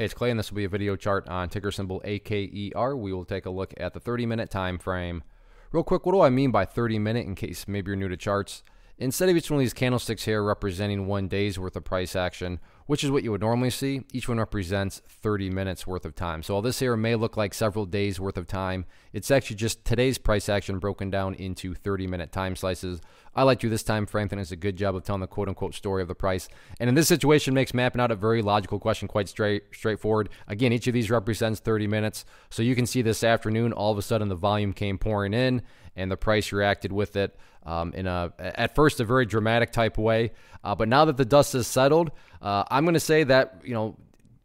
Hey, it's Clay, and this will be a video chart on ticker symbol AKER. We will take a look at the 30-minute time frame. Real quick, what do I mean by 30-minute in case maybe you're new to charts? Instead of each one of these candlesticks here representing 1 day's worth of price action, which is what you would normally see, each one represents 30 minutes worth of time. So while this here may look like several days worth of time, it's actually just today's price action broken down into 30-minute time slices. I like to do this time frame. I think it's a good job of telling the quote-unquote story of the price. And in this situation, makes mapping out a very logical question quite straightforward. Again, each of these represents 30 minutes. So you can see this afternoon, all of a sudden the volume came pouring in and the price reacted with it in at first a very dramatic type way. But now that the dust has settled, I'm going to say that,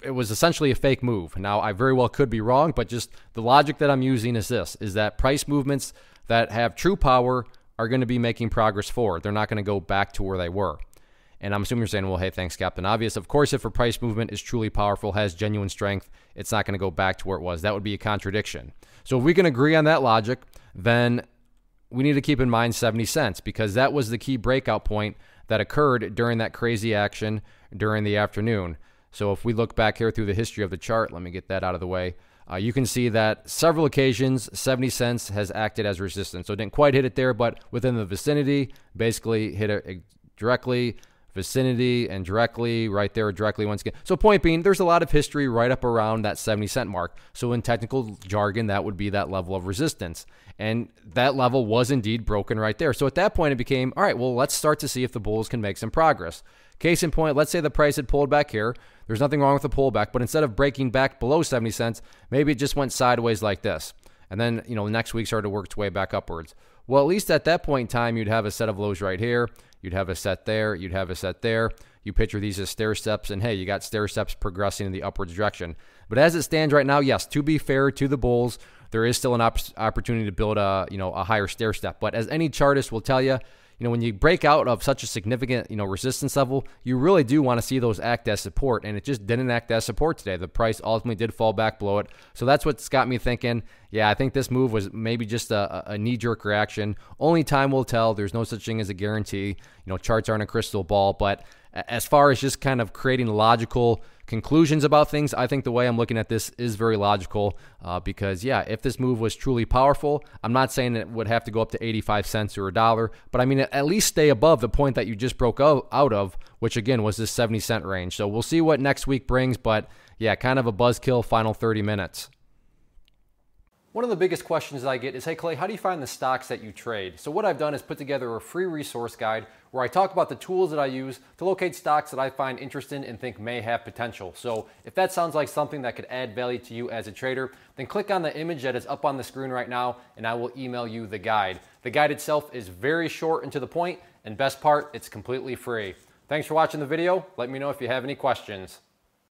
it was essentially a fake move. Now, I very well could be wrong, but just the logic that I'm using is this, is that price movements that have true power are going to be making progress forward. They're not going to go back to where they were. And I'm assuming you're saying, well, hey, thanks, Captain Obvious. Of course, if a price movement is truly powerful, has genuine strength, it's not going to go back to where it was. That would be a contradiction. So if we can agree on that logic, then we need to keep in mind 70 cents because that was the key breakout point that occurred during that crazy action during the afternoon. So if we look back here through the history of the chart, let me get that out of the way. You can see that several occasions, 70 cents has acted as resistance. So it didn't quite hit it there, but within the vicinity, basically hit it directly, vicinity, and directly, right there, directly once again. So point being, there's a lot of history right up around that 70 cent mark. So in technical jargon, that would be that level of resistance. And that level was indeed broken right there. So at that point, it became, all right, well, let's start to see if the bulls can make some progress. Case in point, let's say the price had pulled back here. There's nothing wrong with the pullback, but instead of breaking back below 70 cents, maybe it just went sideways like this. And then, next week started to work its way back upwards. Well, at least at that point in time, you'd have a set of lows right here. You'd have a set there. You'd have a set there. You picture these as stair steps, and hey, you got stair steps progressing in the upwards direction. But as it stands right now, yes, to be fair to the bulls, there is still an opportunity to build a higher stair step. But as any chartist will tell you, when you break out of such a significant, resistance level, you really do want to see those act as support, and it just didn't act as support today. The price ultimately did fall back below it. So that's what's got me thinking, yeah, I think this move was maybe just a knee-jerk reaction. Only time will tell. There's no such thing as a guarantee. Charts aren't a crystal ball, but as far as just kind of creating logical conclusions about things, I think the way I'm looking at this is very logical because, yeah, if this move was truly powerful, I'm not saying it would have to go up to 85 cents or $1, but I mean, at least stay above the point that you just broke out of, which again was this 70 cent range. So we'll see what next week brings, but yeah, kind of a buzzkill final 30 minutes. One of the biggest questions that I get is, hey Clay, how do you find the stocks that you trade? So what I've done is put together a free resource guide where I talk about the tools that I use to locate stocks that I find interesting and think may have potential. So if that sounds like something that could add value to you as a trader, then click on the image that is up on the screen right now and I will email you the guide. The guide itself is very short and to the point, and best part, it's completely free. Thanks for watching the video. Let me know if you have any questions.